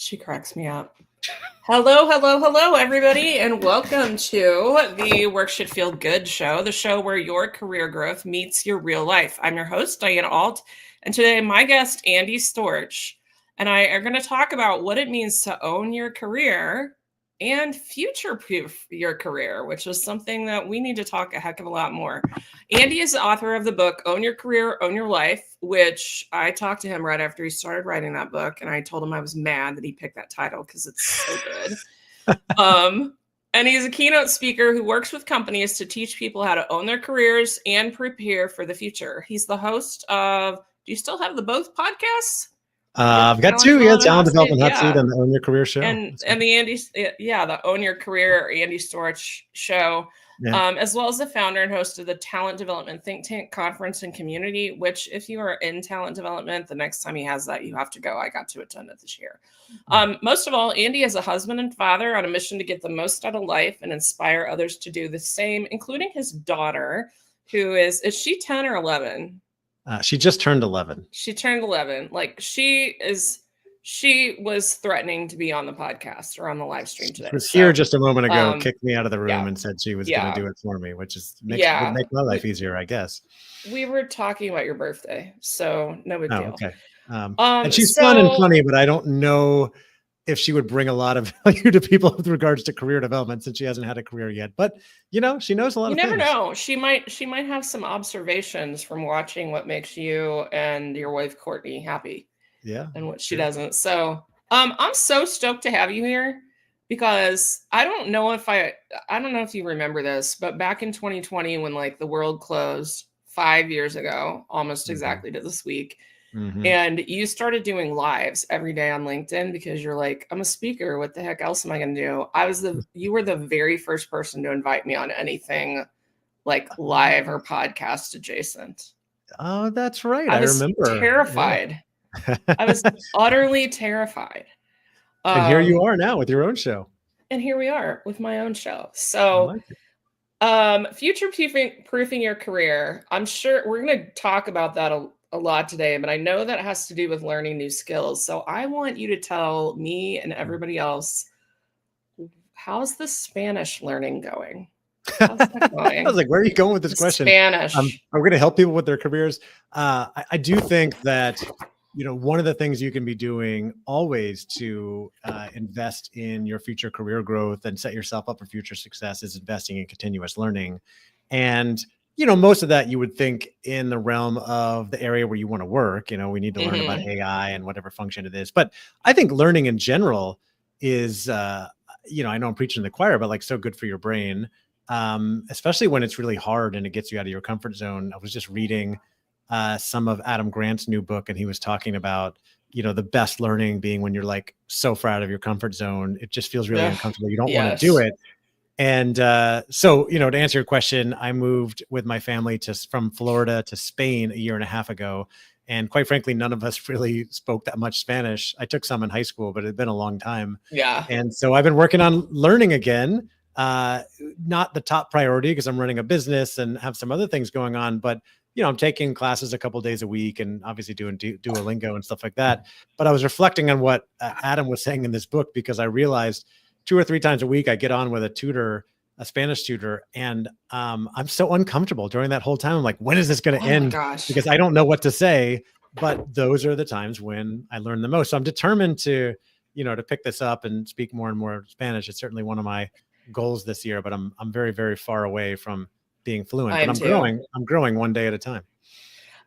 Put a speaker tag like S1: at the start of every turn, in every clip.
S1: She cracks me up. Hello, everybody, and welcome to the Work Should Feel Good show, the show where your career growth meets your real life. I'm your host, Diana Alt, and today my guest, Andy Storch, and I are going to talk about what it means to own your career and future-proof your career, which is something that we need to talk a heck of a lot more. Andy is the author of the book, Own Your Career, Own Your Life, which I talked to him right after he started writing that book, and I told him I was mad that he picked that title because it's so good. And he's a keynote speaker who works with companies to teach people how to own their careers and prepare for the future. He's the host of, do you still have the both podcasts?
S2: I've got two, Talent Development Hot Seat and the Own Your Career show.
S1: And the Own Your Career, Andy Storch show, as well as the founder and host of the Talent Development Think Tank Conference and Community, which if you are in talent development, the next time he has that, you have to go. I got to attend it this year. Most of all, Andy is a husband and father on a mission to get the most out of life and inspire others to do the same, including his daughter, who is she 10 or 11?
S2: She just turned 11.
S1: She turned 11. Like she was threatening to be on the podcast or on the live stream today.
S2: She was here just a moment ago, kicked me out of the room and said she was going to do it for me, which is would make my life easier, I guess.
S1: We were talking about your birthday, so no big deal.
S2: Okay. And she's fun and funny, but I don't know if she would bring a lot of value to people with regards to career development since she hasn't had a career yet. But, she knows a lot of things.
S1: You never know. She might have some observations from watching what makes you and your wife, Courtney, happy.
S2: Yeah.
S1: And what she doesn't. So I'm so stoked to have you here because I don't know if you remember this, but back in 2020, when like the world closed 5 years ago, almost exactly to this week, and you started doing lives every day on LinkedIn because you're like, I'm a speaker. What the heck else am I going to do? You were the very first person to invite me on anything like live or podcast adjacent.
S2: Oh, that's right.
S1: I remember. Terrified. Yeah. I was utterly terrified.
S2: And here you are now with your own show.
S1: And here we are with my own show. So, future-proofing your career. I'm sure we're going to talk about that a lot today, but I know that has to do with learning new skills. So I want you to tell me and everybody else, how's the Spanish learning going? How's that going?
S2: I was like, where are you going with this question?
S1: Spanish.
S2: We're going to help people with their careers. I do think that, one of the things you can be doing always to invest in your future career growth and set yourself up for future success is investing in continuous learning. And most of that you would think in the realm of the area where you want to work. We need to learn about AI and whatever function it is. But I think learning in general is, I know I'm preaching to the choir, but like so good for your brain, especially when it's really hard and it gets you out of your comfort zone. I was just reading some of Adam Grant's new book, and he was talking about, the best learning being when you're like so far out of your comfort zone. It just feels really uncomfortable. You don't want to do it. And so, to answer your question, I moved with my family from Florida to Spain a year and a half ago. And quite frankly, none of us really spoke that much Spanish. I took some in high school, but it had been a long time.
S1: Yeah.
S2: And so I've been working on learning again. Not the top priority because I'm running a business and have some other things going on. But, I'm taking classes a couple of days a week and obviously doing Duolingo and stuff like that. But I was reflecting on what Adam was saying in this book because I realized 2 or 3 times a week, I get on with a Spanish tutor, and I'm so uncomfortable during that whole time. I'm like, when is this going to end? Because I don't know what to say, but those are the times when I learn the most. So I'm determined to pick this up and speak more and more Spanish. It's certainly one of my goals this year, but I'm very, very far away from being fluent, but I'm growing one day at a time.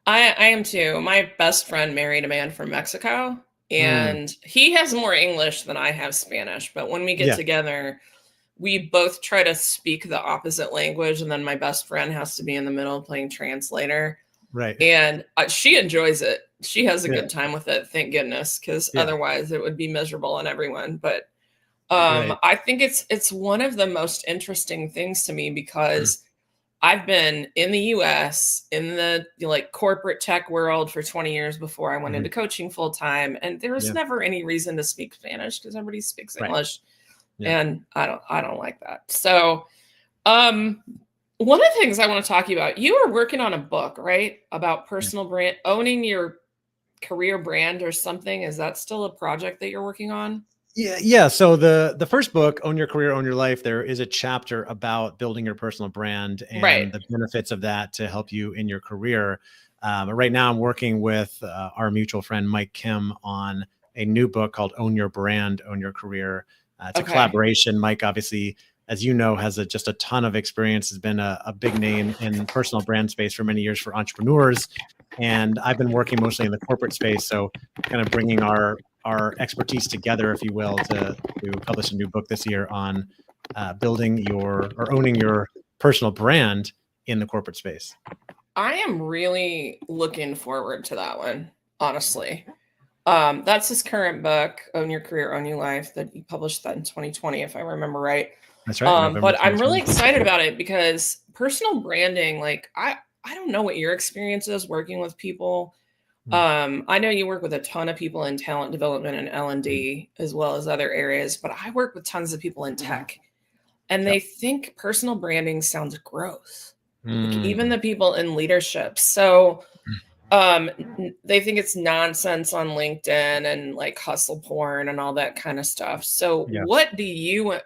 S1: I am too. My best friend married a man from Mexico. And he has more English than I have Spanish. But when we get together, we both try to speak the opposite language. And then my best friend has to be in the middle playing translator.
S2: Right.
S1: And she enjoys it. She has a good time with it. Thank goodness. Because otherwise it would be miserable on everyone. But I think it's one of the most interesting things to me because I've been in the US in the corporate tech world for 20 years before I went into coaching full time. And there was never any reason to speak Spanish because everybody speaks English. And I don't like that. So one of the things I want to talk to you about, you are working on a book, right? About personal brand, owning your career brand or something. Is that still a project that you're working on?
S2: Yeah. So the first book, Own Your Career, Own Your Life, there is a chapter about building your personal brand
S1: Right.
S2: and the benefits of that to help you in your career. Right now, I'm working with our mutual friend Mike Kim on a new book called Own Your Brand, Own Your Career. It's a
S1: Okay.
S2: collaboration. Mike, obviously, as you know, has just a ton of experience, has been a big name in personal brand space for many years for entrepreneurs. And I've been working mostly in the corporate space. So kind of bringing our expertise together, if you will, to publish a new book this year on building your or owning your personal brand in the corporate space.
S1: I am really looking forward to that one, honestly. That's his current book, Own Your Career, Own Your Life, that he published that in 2020, if I remember right.
S2: That's right, November
S1: But I'm really
S2: 2020.
S1: excited about it because personal branding, like I don't know what your experience is working with people.
S2: Mm,
S1: I know you work with a ton of people in talent development and
S2: mm,
S1: L&D as well as other areas, but I work with tons of people in tech and
S2: yep.
S1: they think personal branding sounds gross. Like even
S2: Mm,
S1: the people in leadership. So they think it's nonsense on LinkedIn and like hustle porn and all that kind of stuff. So
S2: yes.
S1: what do you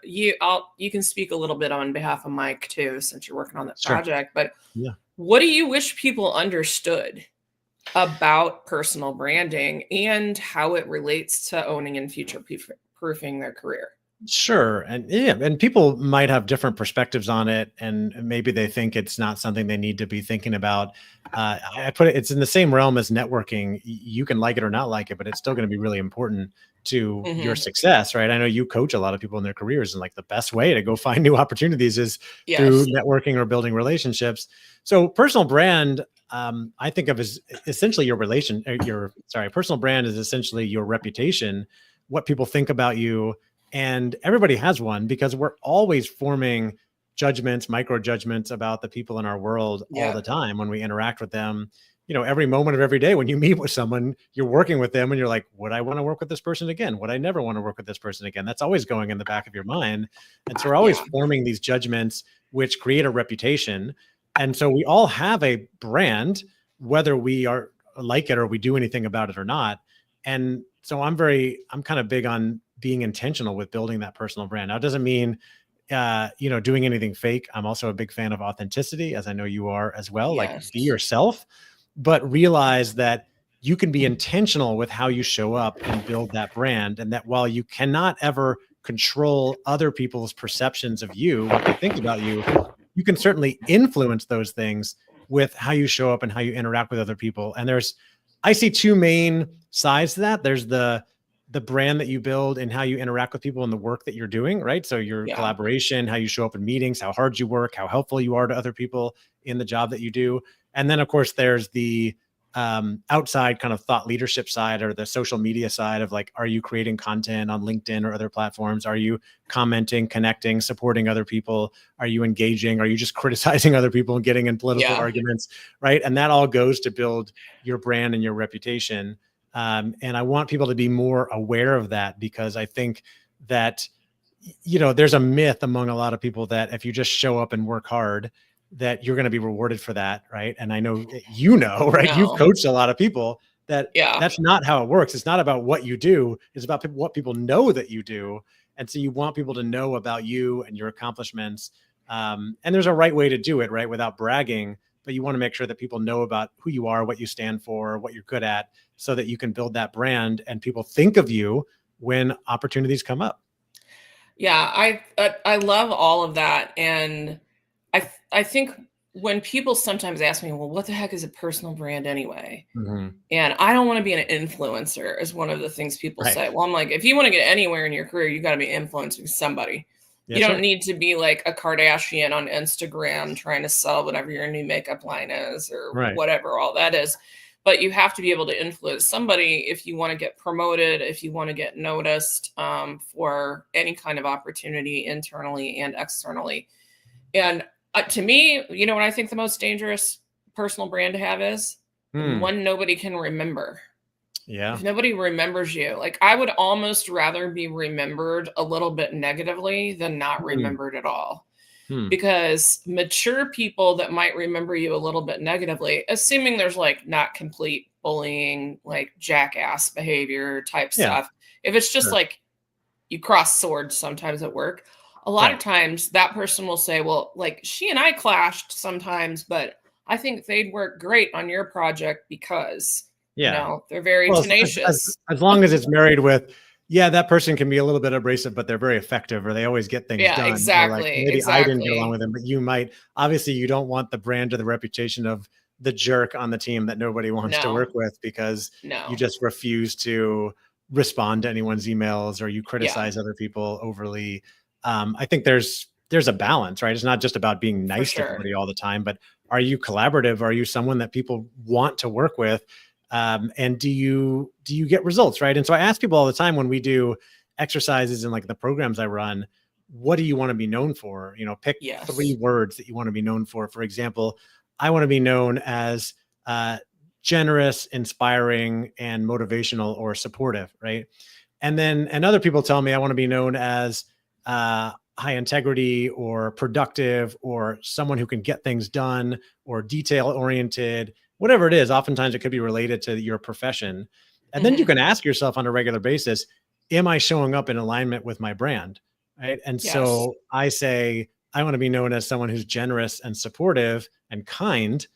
S1: can speak a little bit on behalf of Mike too, since you're working on that
S2: Sure.
S1: project, but
S2: Yeah.
S1: what do you wish people understood about personal branding and how it relates to owning and future proofing their career?
S2: Sure. And yeah, and people might have different perspectives on it, and maybe they think it's not something they need to be thinking about. I put it's in the same realm as networking. You can like it or not like it, but it's still going to be really important to your
S1: Hmm.
S2: success, right? I know you coach a lot of people in their careers, and like the best way to go find new opportunities is through
S1: Yes.
S2: networking or building relationships. So personal brand, I think of as essentially your personal brand is essentially your reputation, what people think about you, and everybody has one because we're always forming judgments, micro judgments about the people in our world all
S1: Yeah.
S2: the time when we interact with them. Every moment of every day when you meet with someone, you're working with them and you're like, would I want to work with this person again? Would I never want to work with this person again? That's always going in the back of your mind. And so we're always
S1: Yeah.
S2: forming these judgments, which create a reputation. And so we all have a brand, whether we are like it or we do anything about it or not. And so I'm kind of big on being intentional with building that personal brand. Now, it doesn't mean, doing anything fake. I'm also a big fan of authenticity, as I know you are as well. Like be
S1: Yes.
S2: yourself, but realize that you can be intentional with how you show up and build that brand. And that while you cannot ever control other people's perceptions of you, what they think about you, you can certainly influence those things with how you show up and how you interact with other people. And I see two main sides to that. There's the brand that you build and how you interact with people and the work that you're doing, right? So your
S1: Yeah.
S2: collaboration, how you show up in meetings, how hard you work, how helpful you are to other people in the job that you do. And then of course there's the outside kind of thought leadership side or the social media side of like, are you creating content on LinkedIn or other platforms? Are you commenting, connecting, supporting other people? Are you engaging? Are you just criticizing other people and getting in political
S1: Yeah.
S2: arguments, right? And that all goes to build your brand and your reputation. And I want people to be more aware of that because I think that, there's a myth among a lot of people that if you just show up and work hard, that you're going to be rewarded for that. Right. And I know, right. You've
S1: No.
S2: coached a lot of people that
S1: Yeah.
S2: that's not how it works. It's not about what you do. It's about what people know that you do. And so you want people to know about you and your accomplishments. And there's a right way to do it, right, without bragging, but you want to make sure that people know about who you are, what you stand for, what you're good at, so that you can build that brand and people think of you when opportunities come up.
S1: Yeah, I love all of that, and I think when people sometimes ask me, "Well, what the heck is a personal brand anyway?"
S2: Mhm.
S1: And I don't want to be an influencer, is one of the things people
S2: Right.
S1: say. Well, I'm like, if you want to get anywhere in your career, you got to be influencing somebody. You
S2: That's
S1: don't
S2: right.
S1: need to be like a Kardashian on Instagram trying to sell whatever your new makeup line is or
S2: Right.
S1: whatever all that is. But you have to be able to influence somebody if you want to get promoted, if you want to get noticed for any kind of opportunity internally and externally. And to me, you know what I think the most dangerous personal brand to have is
S2: Hmm.
S1: one nobody can remember.
S2: Yeah.
S1: If nobody remembers you, like I would almost rather be remembered a little bit negatively than not
S2: Hmm.
S1: remembered at all.
S2: Hmm.
S1: because mature people that might remember you a little bit negatively, assuming there's like not complete bullying, like jackass behavior type
S2: Yeah.
S1: stuff. If it's just
S2: Sure.
S1: like you cross swords sometimes at work, a lot of
S2: Right.
S1: times that person will say, well, like she and I clashed sometimes, but I think they'd work great on your project because,
S2: Yeah.
S1: they're very
S2: Well,
S1: tenacious.
S2: as long as it's married with, yeah, that person can be a little bit abrasive, but they're very effective, or they always get things
S1: Yeah,
S2: done. Or like
S1: exactly.
S2: maybe I didn't get along
S1: Exactly.
S2: with them, but you might. Obviously, you don't want the brand or the reputation of the jerk on the team that nobody wants to work
S1: No,
S2: with because you
S1: no.
S2: just refuse to respond to anyone's emails or you
S1: Yeah,
S2: criticize other people overly. I think there's a balance, right? It's not just about being
S1: for
S2: nice to
S1: sure.
S2: everybody all the time, but are you collaborative? Are you someone that people want to work with? And do you get results, right? And so I ask people all the time when we do exercises and like the programs I run, what do you want to be known for? Pick three
S1: Yes.
S2: words that you want to be known for. For example, I want to be known as uh, generous, inspiring, and motivational or supportive, right? And other people tell me I want to be known as high integrity or productive or someone who can get things done or detail oriented, whatever it is. Oftentimes it could be related to your profession. And then you
S1: Hmm.
S2: can ask yourself on a regular basis, am I showing up in alignment with my brand? Right. And
S1: Yes.
S2: so I say, I want to be known as someone who's generous and supportive and kind.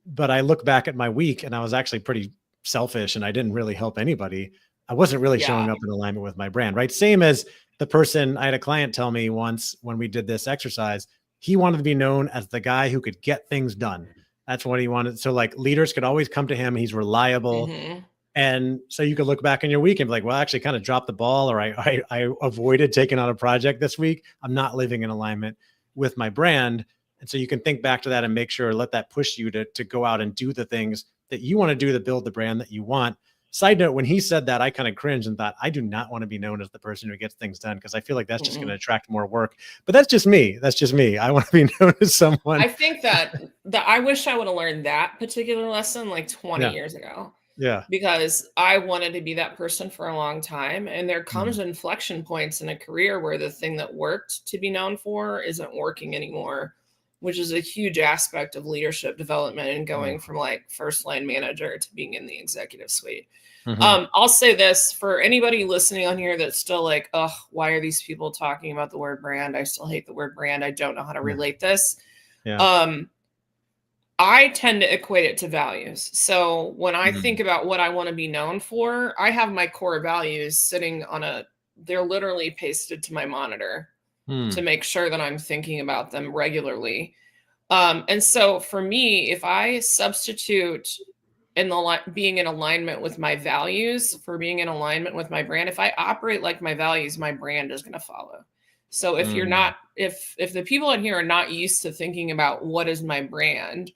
S2: But I look back at my week and I was actually pretty selfish and I didn't really help anybody. I wasn't really showing
S1: Yeah.
S2: up in alignment with my brand, right? Same as the person, I had a client tell me once when we did this exercise, he wanted to be known as the guy who could get things done. That's what he wanted. So like leaders could always come to him. He's reliable.
S1: Hmm.
S2: And so you could look back in your week and be like, well, I actually kind of dropped the ball, or I avoided taking on a project this week. I'm not living in alignment with my brand. And so you can think back to that and make sure, let that push you to go out and do the things that you want to do to build the brand that you want. Side note, when he said that, I kind of cringed and thought, I do not want to be known as the person who gets things done because I feel like that's just going to
S1: Mm-mm.
S2: attract more work. But that's just me. That's just me. I want to be known as someone.
S1: I think that I wish I would have learned that particular lesson like 20
S2: Yeah.
S1: years ago,
S2: Yeah.
S1: because I wanted to be that person for a long time. And there
S2: Mhm.
S1: comes inflection points in a career where the thing that worked to be known for isn't working anymore, which is a huge aspect of leadership development and
S2: Mhm.
S1: going from like first line manager to being in the executive suite.
S2: Mhm.
S1: I'll say this for anybody listening on here that's still like, oh, why are these people talking about the word brand? I still hate the word brand. I don't know how to
S2: Yeah.
S1: relate this.
S2: Yeah.
S1: Um, I tend to equate it to values. So when I
S2: Mhm.
S1: think about what I want to be known for, I have my core values sitting they're literally pasted to my monitor to
S2: Hmm.
S1: make sure that I'm thinking about them regularly. And so for me, if I substitute being in alignment with my values for being in alignment with my brand, if I operate like my values, my brand is going to follow. So if you're
S2: Mm.
S1: not, if the people in here are not used to thinking about what is my brand,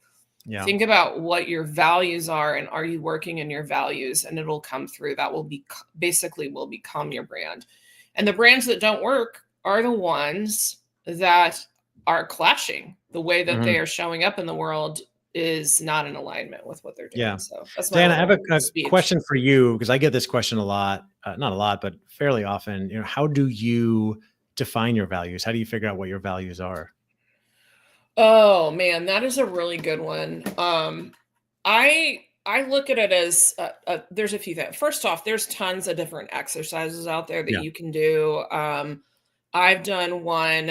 S2: Yeah.
S1: think about what your values are and are you working in your values, and it'll come through. That will be basically will become your brand. And the brands that don't work are the ones that are clashing. The way that they
S2: Mhm.
S1: are showing up in the world is not in alignment with what they're doing.
S2: Yeah.
S1: So that's my
S2: Dan, I have
S1: little
S2: a
S1: speech.
S2: question for you because I get this question a lot, not a lot, but fairly often. How do you define your values? How do you figure out what your values are?
S1: Oh man, that is a really good one. I look at it as there's a few things. First off, there's tons of different exercises out there that
S2: Yeah.
S1: you can do. I've done one.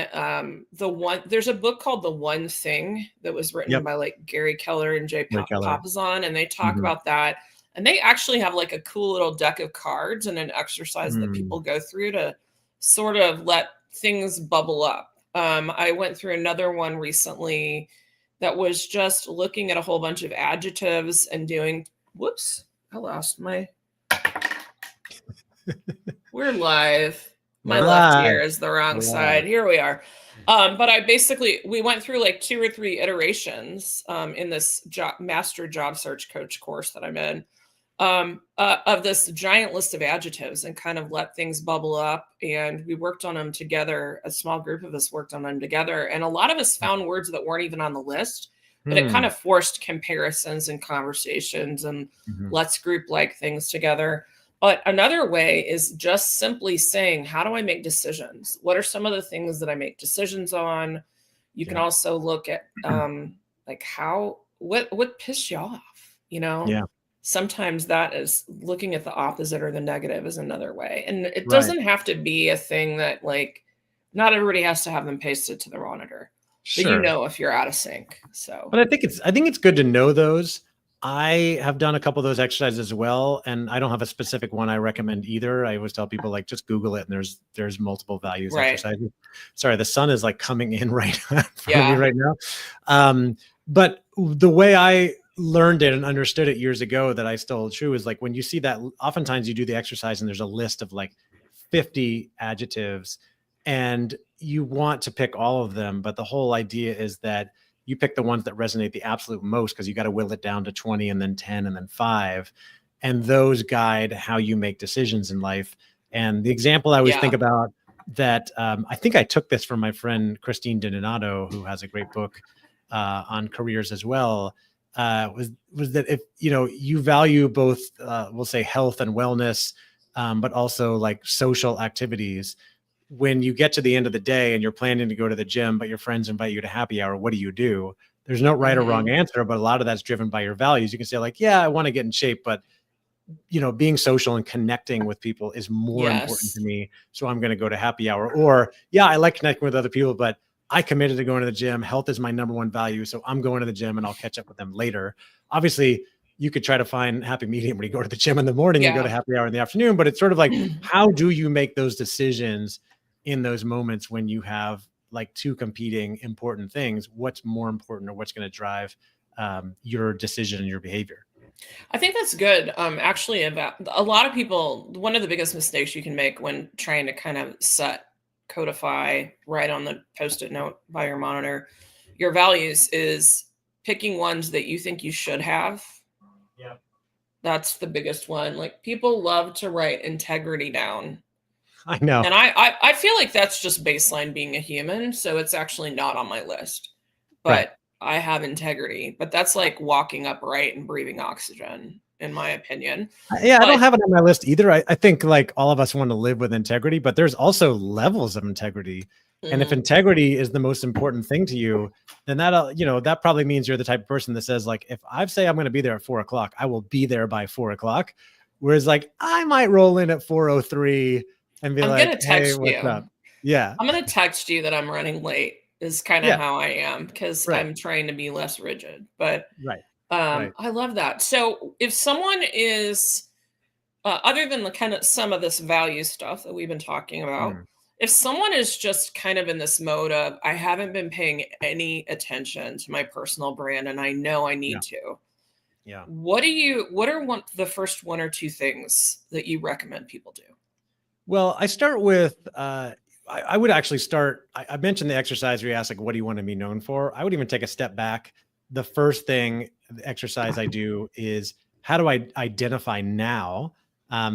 S1: There's a book called The One Thing that was written
S2: Yep.
S1: by like Gary Keller and
S2: Ray Keller.
S1: Papasan, and they talk
S2: Mhm.
S1: about that. And they actually have like a cool little deck of cards and an exercise that
S2: Mm.
S1: people go through to sort of let things bubble up. I went through another one recently that was just looking at a whole bunch of adjectives and doing, whoops, I lost my, we're live. My
S2: We're
S1: left
S2: live.
S1: ear is the wrong
S2: We're
S1: side.
S2: live.
S1: Here we are. But we went through like 2 or 3 iterations in this master job search coach course that I'm in, of this giant list of adjectives, and kind of let things bubble up. And we worked on them together. A small group of us worked on them together. And a lot of us found words that weren't even on the list, but it kind
S2: Hmm.
S1: of forced comparisons and conversations and
S2: Mhm.
S1: let's group like things together. But another way is just simply saying, how do I make decisions? What are some of the things that I make decisions on? You can
S2: Yeah.
S1: also look at like what pissed you off, you know?
S2: Yeah.
S1: Sometimes that is looking at the opposite or the negative is another way. And it
S2: Right.
S1: doesn't have to be a thing that like not everybody has to have them pasted to the monitor, but you
S2: Sure.
S1: know if you're out of sync. So
S2: But I think it's good to know those. I have done a couple of those exercises as well, and I don't have a specific one I recommend either. I always tell people like just Google it, and there's multiple values
S1: right.
S2: exercises. Sorry, the sun is like coming in right in front of me
S1: Yeah.
S2: right now. But the way I learned it and understood it years ago that I still hold true is like when you see that, oftentimes you do the exercise and there's a list of like 50 adjectives, and you want to pick all of them, but the whole idea is that you pick the ones that resonate the absolute most because you got to whittle it down to 20 and then 10 and then 5. And those guide how you make decisions in life. And the example I always think
S1: Yeah.
S2: about that, I think I took this from my friend Christine Donato, who has a great book on careers as well, was that if you value both, we'll say health and wellness, but also like social activities, when you get to the end of the day and you're planning to go to the gym, but your friends invite you to happy hour, what do? There's no right or wrong
S1: Mhm.
S2: answer, but a lot of that's driven by your values. You can say like, yeah, I want to get in shape, but being social and connecting with people is more important to
S1: Yes.
S2: me. So I'm going to go to happy hour. Or yeah, I like connecting with other people, but I committed to going to the gym. Health is my number one value. So I'm going to the gym and I'll catch up with them later. Obviously, you could try to find happy medium where you go to the gym in the morning and go to
S1: Yeah.
S2: happy hour in the afternoon. But it's sort of like, how do you make those decisions in those moments when you have like two competing important things? What's more important or what's going to drive your decision and your behavior?
S1: I think that's good. Actually, about a lot of people, one of the biggest mistakes you can make when trying to kind of codify right on the post-it note by your monitor, your values is picking ones that you think you should have.
S2: Yeah,
S1: That's the biggest one. Like people love to write integrity down.
S2: I know.
S1: And I feel like that's just baseline being a human. So it's actually not on my list.
S2: Right.
S1: But I have integrity. But that's like walking upright and breathing oxygen, in my opinion.
S2: Yeah, I don't
S1: But
S2: have it on my list either. I think like all of us want to live with integrity, but there's also levels of integrity. And if
S1: mhm,
S2: integrity is the most important thing to you, then that probably means you're the type of person that says like, if I say I'm going to be there at 4 o'clock, I will be there by 4 o'clock. Whereas like I might roll in at 4:03 and be
S1: I'm gonna
S2: like, hey,
S1: text
S2: what's
S1: you.
S2: up? Yeah.
S1: I'm gonna text you that I'm running late is kind of
S2: Yeah.
S1: how I am because
S2: Right.
S1: I'm trying to be less rigid. But
S2: Right. Right.
S1: I love that. So if someone is other than the kind of some of this value stuff that we've been talking about,
S2: Mm,
S1: if someone is just kind of in this mode of I haven't been paying any attention to my personal brand and I know I
S2: yeah.
S1: need to,
S2: Yeah.
S1: what are the first one or two things that you recommend people do?
S2: Well, I start with, I would actually start, I mentioned the exercise where you ask, like, what do you want to be known for? I would even take a step back. The first thing, the exercise I do is how do I identify now?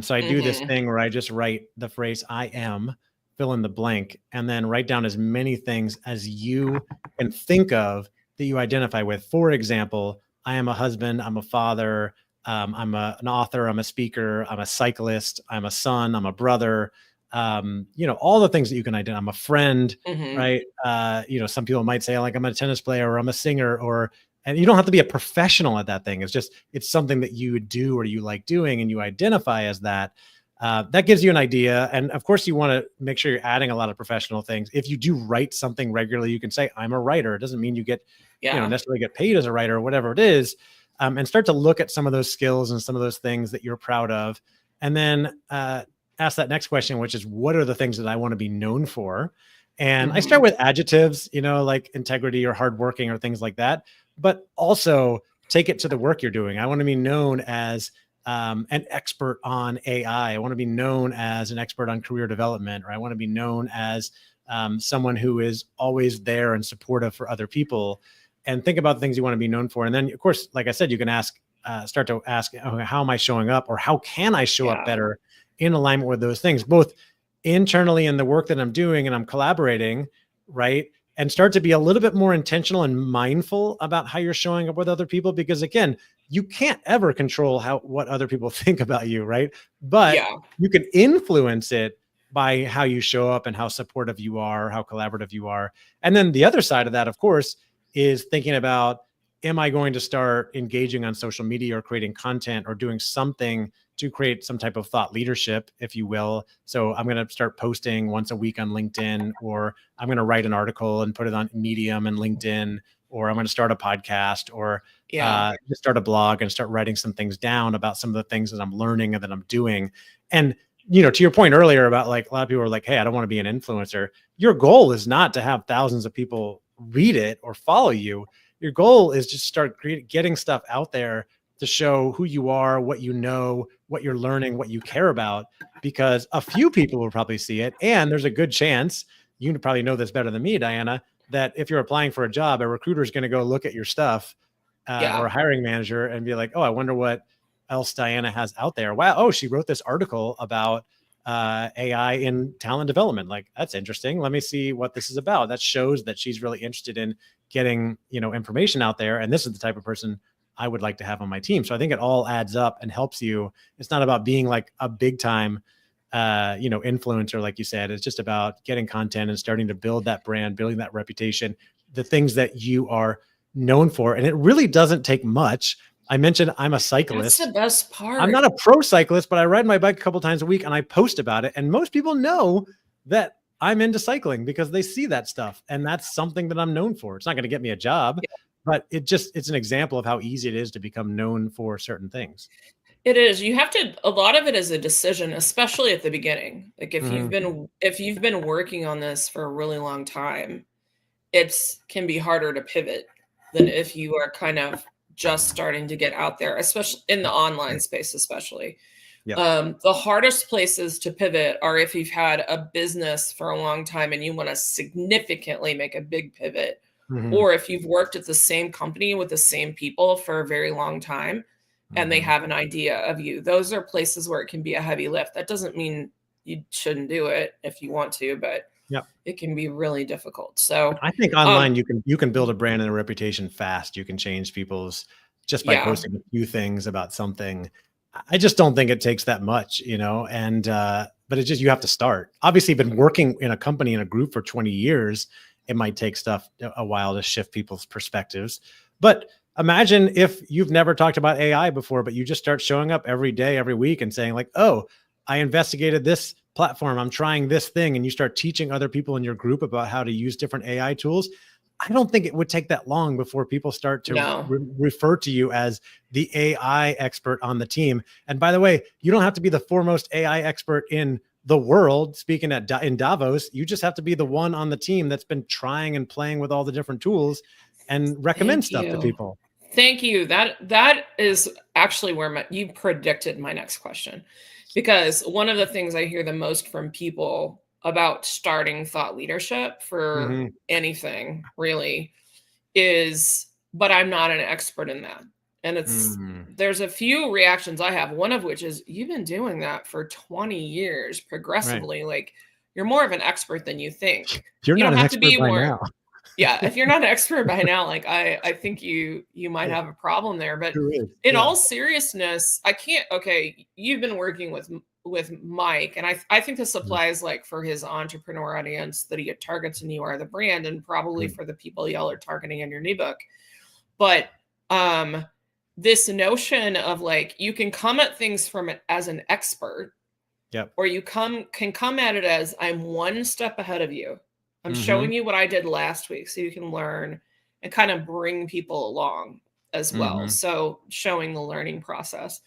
S2: So I do this
S1: Hmm.
S2: thing where I just write the phrase I am, fill in the blank, and then write down as many things as you can think of that you identify with. For example, I am a husband, I'm a father, I'm an author, I'm a speaker, I'm a cyclist, I'm a son, I'm a brother, all the things that you can identify. I'm a friend,
S1: Hmm.
S2: right? Some people might say like I'm a tennis player or I'm a singer, and you don't have to be a professional at that thing. It's something that you do or you like doing and you identify as that. That gives you an idea. And of course you want to make sure you're adding a lot of professional things. If you do write something regularly, you can say I'm a writer. It doesn't mean you get,
S1: Yeah.
S2: necessarily get paid as a writer or whatever it is. And start to look at some of those skills and some of those things that you're proud of. And then ask that next question, which is what are the things that I want to be known for? And I start
S1: Hmm.
S2: with adjectives, like integrity or hardworking or things like that, but also take it to the work you're doing. I want to be known as an expert on AI. I want to be known as an expert on career development, or I want to be known as someone who is always there and supportive for other people. And think about the things you want to be known for. And then, of course, like I said, you can start to ask, okay, how am I showing up, or how can I show up
S1: Yeah.
S2: better in alignment with those things, both internally in the work that I'm doing and I'm collaborating, right? And start to be a little bit more intentional and mindful about how you're showing up with other people, because again, you can't ever control what other people think about you, right? But
S1: Yeah.
S2: you can influence it by how you show up and how supportive you are, how collaborative you are. And then the other side of that, of course, is thinking about, am I going to start engaging on social media or creating content or doing something to create some type of thought leadership, if you will? So I'm going to start posting once a week on LinkedIn, or I'm going to write an article and put it on Medium and LinkedIn, or I'm going to start a podcast, or just start a blog and start writing some things down about some of the things that I'm learning and that I'm doing. And, to your point earlier about like, a lot of people are like, hey, I don't want to be an influencer. Your goal is not to have thousands of people read it or follow you. Your goal is just start getting stuff out there to show who you are, what you know, what you're learning, what you care about, because a few people will probably see it. And there's a good chance, you probably know this better than me, Diana, that if you're applying for a job, a recruiter is going to go look at your stuff or a hiring manager and be like, oh, I wonder what else Diana has out there. Wow. Oh, she wrote this article about AI in talent development. Like, that's interesting. Let me see what this is about. That shows that she's really interested in getting, information out there. And this is the type of person I would like to have on my team. So I think it all adds up and helps you. It's not about being like a big time, influencer, like you said. It's just about getting content and starting to build that brand, building that reputation, the things that you are known for. And it really doesn't take much. I mentioned I'm a cyclist.
S1: That's the best part.
S2: I'm not a pro cyclist, but I ride my bike a couple times a week and I post about it. And most people know that I'm into cycling because they see that stuff. And that's something that I'm known for. It's not going to get me a job, but it's an example of how easy it is to become known for certain things.
S1: It is. You have to, a lot of it is a decision, especially at the beginning. Like if you've been working on this for a really long time, can be harder to pivot than if you are kind of just starting to get out there, especially in the online space, especially. The hardest places to pivot are if you've had a business for a long time and you want to significantly make a big pivot, or if you've worked at the same company with the same people for a very long time and they have an idea of you. Those are places where it can be a heavy lift. That doesn't mean you shouldn't do it if you want to, but it can be really difficult. So
S2: I think online you can build a brand and a reputation fast. You can change people's just by posting a few things about something. I just don't think it takes that much, and but it's just, you have to start. Obviously, been working in a company, in a group for 20 years. It might take a while to shift people's perspectives. But imagine if you've never talked about AI before, but you just start showing up every day, every week and saying like, oh, I investigated this platform, I'm trying this thing. And you start teaching other people in your group about how to use different AI tools. I don't think it would take that long before people start to refer to you as the AI expert on the team. And by the way, you don't have to be the foremost AI expert in the world. Speaking in Davos, you just have to be the one on the team that's been trying and playing with all the different tools and recommend stuff to people.
S1: Thank you. That is actually where you predicted my next question, because one of the things I hear the most from people about starting thought leadership for anything really is, but I'm not an expert in that. And there's a few reactions I have, one of which is, you've been doing that for 20 years progressively. Right. Like, you're more of an expert than you think.
S2: You don't have to be by now.
S1: If you're not an expert by now, like I think you might have a problem there. But in all seriousness, you've been working with Mike, and I think this applies like for his entrepreneur audience that he targets and You Are the Brand, and probably for the people y'all are targeting in your new book. But this notion of like, you can come at things from it as an expert, or you can come at it as, I'm one step ahead of you. I'm showing you what I did last week so you can learn and kind of bring people along as well. So showing the learning process.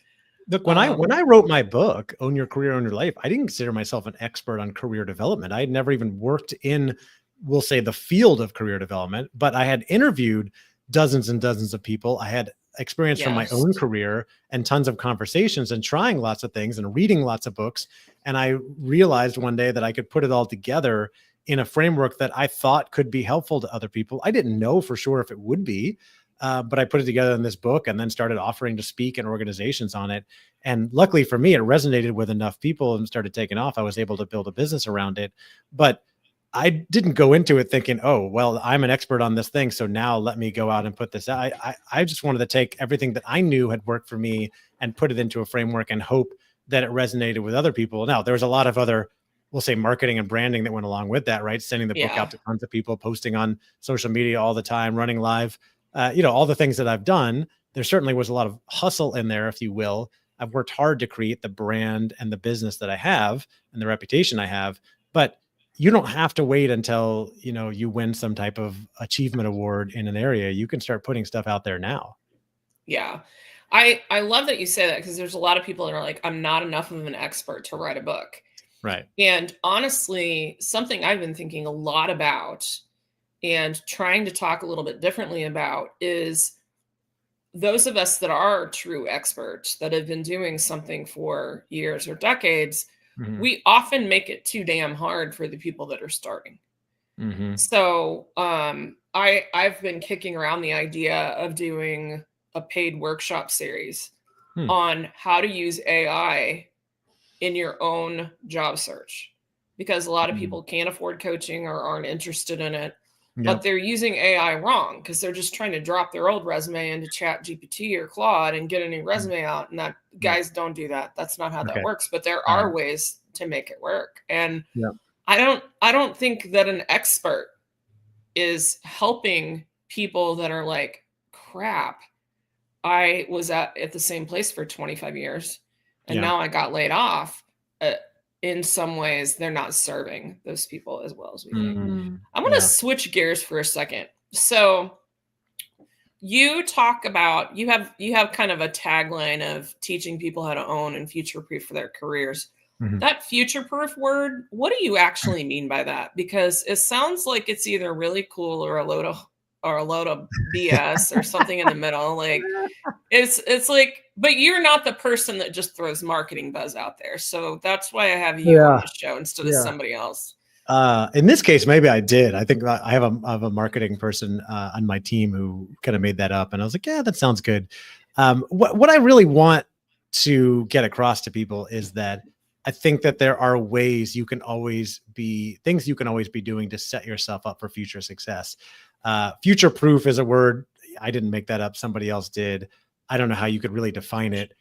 S2: Look, when I wrote my book, Own Your Career, Own Your Life, I didn't consider myself an expert on career development. I had never even worked in, we'll say, the field of career development, but I had interviewed dozens and dozens of people. I had experience from my own career and tons of conversations and trying lots of things and reading lots of books. And I realized one day that I could put it all together in a framework that I thought could be helpful to other people. I didn't know for sure if it would be, but I put it together in this book and then started offering to speak in organizations on it. And luckily for me, it resonated with enough people and started taking off. I was able to build a business around it, but I didn't go into it thinking, oh, well, I'm an expert on this thing, so now let me go out and put this out. I just wanted to take everything that I knew had worked for me and put it into a framework and hope that it resonated with other people. Now, there was a lot of other we'll say marketing and branding that went along with that, right? Sending the book out to tons of people, posting on social media all the time, running live, all the things that I've done. There certainly was a lot of hustle in there, if you will. I've worked hard to create the brand and the business that I have and the reputation I have, but you don't have to wait until, you win some type of achievement award in an area. You can start putting stuff out there now.
S1: Yeah. I love that you say that, because there's a lot of people that are like, I'm not enough of an expert to write a book.
S2: Right.
S1: And honestly, something I've been thinking a lot about and trying to talk a little bit differently about is those of us that are true experts that have been doing something for years or decades,
S2: Mm-hmm.
S1: we often make it too damn hard for the people that are starting.
S2: Mm-hmm.
S1: So I've been kicking around the idea of doing a paid workshop series on how to use AI in your own job search, because a lot of people can't afford coaching or aren't interested in it. But they're using AI wrong, because they're just trying to drop their old resume into Chat GPT or Claude and get a new resume out. And guys, don't do that. That's not how that works. But there are ways to make it work. And I don't think that an expert is helping people that are like, crap, I was at the same place for 25 years and now I got laid off. In some ways, they're not serving those people as well as we think. I'm going to switch gears for a second. So you talk about, you have kind of a tagline of teaching people how to own and future-proof their careers. That future-proof word, what do you actually mean by that? Because it sounds like it's either really cool or a load of BS or something in the middle. Like it's like, but you're not the person that just throws marketing buzz out there. So that's why I have you on the show instead of somebody else.
S2: In this case, maybe I did. I think I have a marketing person on my team who kind of made that up, and I was like, yeah, that sounds good. What I really want to get across to people is that I think that there are ways things you can always be doing to set yourself up for future success. Future proof is a word. I didn't make that up. Somebody else did. I don't know how you could really define it.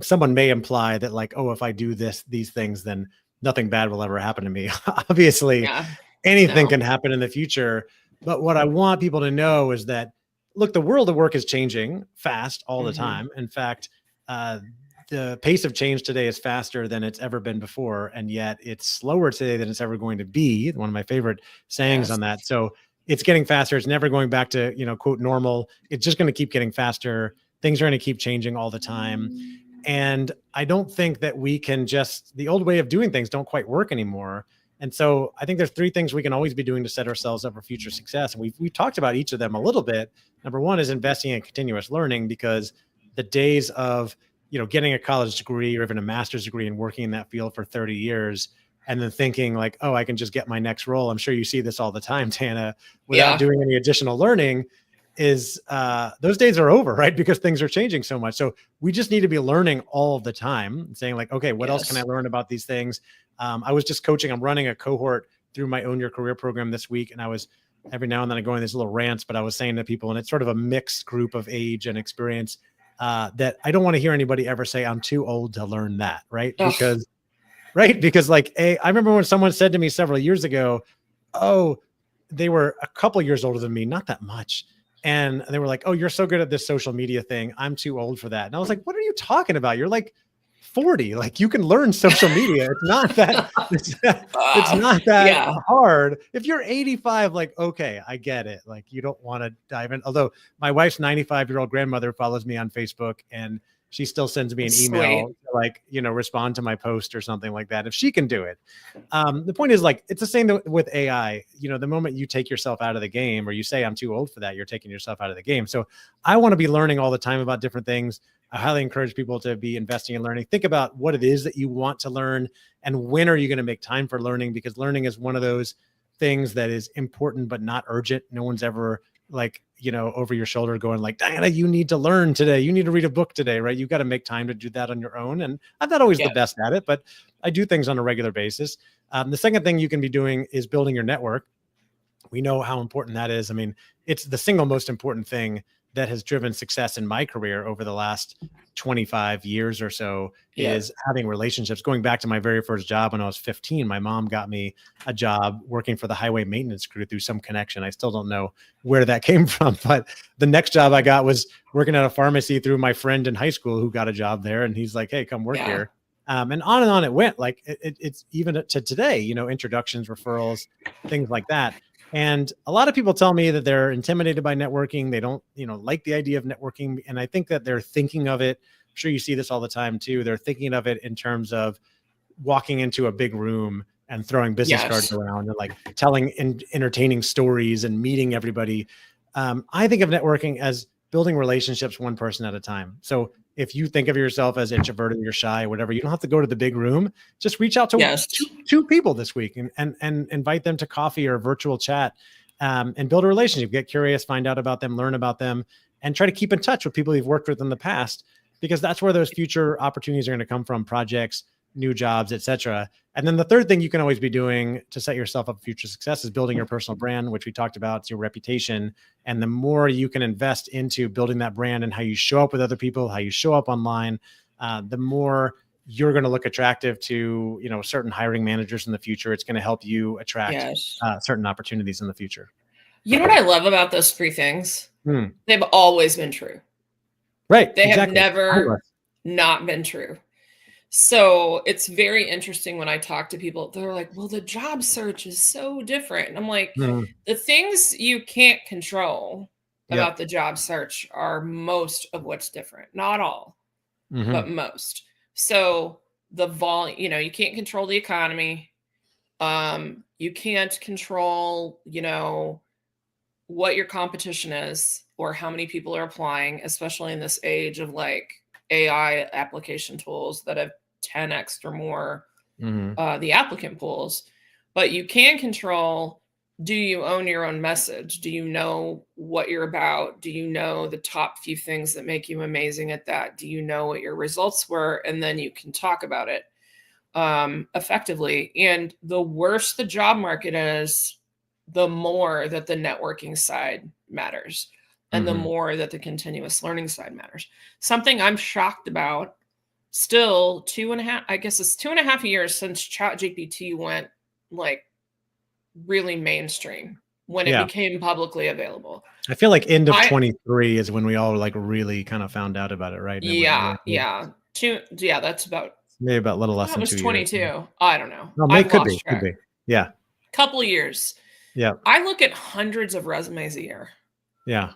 S2: Someone may imply that like, oh, if I do these things, then nothing bad will ever happen to me. Obviously, anything can happen in the future. But what I want people to know is that, look, the world of work is changing fast all the time. In fact, the pace of change today is faster than it's ever been before. And yet it's slower today than it's ever going to be. One of my favorite sayings on that. So it's getting faster. It's never going back to, quote, normal. It's just going to keep getting faster. Things are going to keep changing all the time. And I don't think that we can the old way of doing things don't quite work anymore. And so I think there's 3 things we can always be doing to set ourselves up for future success. And we've talked about each of them a little bit. Number 1 is investing in continuous learning, because the days of, getting a college degree or even a master's degree and working in that field for 30 years and then thinking like, oh, I can just get my next role. I'm sure you see this all the time, Tana, without doing any additional learning, is those days are over, right? Because things are changing so much. So we just need to be learning all the time and saying like, okay, what else can I learn about these things? I was just coaching, I'm running a cohort through my Own Your Career program this week. And I was every now and then I go in these little rants, but I was saying to people, and it's sort of a mixed group of age and experience, that I don't want to hear anybody ever say I'm too old to learn that. Right. Because like, I remember when someone said to me several years ago, oh, they were a couple years older than me, not that much. And they were like, oh, you're so good at this social media thing. I'm too old for that. And I was like, what are you talking about? You're like 40. Like, you can learn social media. It's not that, it's not that hard. If you're 85, like, okay, I get it. Like, you don't want to dive in. Although my wife's 95-year-old grandmother follows me on Facebook, and she still sends me an email to like, respond to my post or something like that, if she can do it. The point is, like, it's the same with AI. The moment you take yourself out of the game, or you say I'm too old for that, you're taking yourself out of the game. So I want to be learning all the time about different things. I highly encourage people to be investing in learning. Think about what it is that you want to learn, and when are you going to make time for learning? Because learning is one of those things that is important but not urgent. No one's ever like, over your shoulder going like, Diana, you need to learn today. You need to read a book today, right? You got to make time to do that on your own. And I'm not always the best at it, but I do things on a regular basis. The second thing you can be doing is building your network. We know how important that is. I mean, it's the single most important thing that has driven success in my career over the last 25 years or so is having relationships. Going back to my very first job when I was 15, my mom got me a job working for the highway maintenance crew through some connection. I still don't know where that came from, but the next job I got was working at a pharmacy through my friend in high school who got a job there. And he's like, hey, come work here. And on it went. Like it's even to today, you know, introductions, referrals, things like that. And a lot of people tell me that they're intimidated by networking. They don't, you know, like the idea of networking. And I think that they're thinking of it. I'm sure you see this all the time too. They're thinking of it in terms of walking into a big room and throwing business cards around and like telling entertaining stories and meeting everybody. I think of networking as building relationships one person at a time. So if you think of yourself as introverted, you're shy, whatever, you don't have to go to the big room. Just reach out to two people this week and invite them to coffee or a virtual chat, and build a relationship. Get curious, find out about them, learn about them, and try to keep in touch with people you've worked with in the past, because that's where those future opportunities are going to come from, projects, new jobs, etc. And then the third thing you can always be doing to set yourself up for future success is building your personal brand, which we talked about. It's your reputation. And the more you can invest into building that brand and how you show up with other people, how you show up online, the more you're going to look attractive to, you know, certain hiring managers in the future. It's going to help you attract certain opportunities in the future.
S1: You know what I love about those three things? They've always been true.
S2: Right.
S1: They have never not been true. So it's very interesting when I talk to people, they're like, well, the job search is so different. And I'm like, the things you can't control about the job search are most of what's different. Not all, but most. So the volume, you know, you can't control the economy. You can't control, you know, what your competition is or how many people are applying, especially in this age of like AI application tools that have 10x or more the applicant pools. But you can control, do you own your own message? Do you know what you're about? Do you know the top few things that make you amazing at that? Do you know what your results were? And then you can talk about it effectively. And the worse the job market is, the more that the networking side matters and the more that the continuous learning side matters. Something I'm shocked about, still 2.5 years since ChatGPT went like really mainstream when it became publicly available.
S2: I feel like end of 23 is when we all like really kind of found out about it, right?
S1: That's about
S2: maybe about a little less than 2 years.
S1: 22. I don't know.
S2: No, it could be. Yeah.
S1: Couple of years.
S2: Yeah.
S1: I look at hundreds of resumes a year.
S2: Yeah.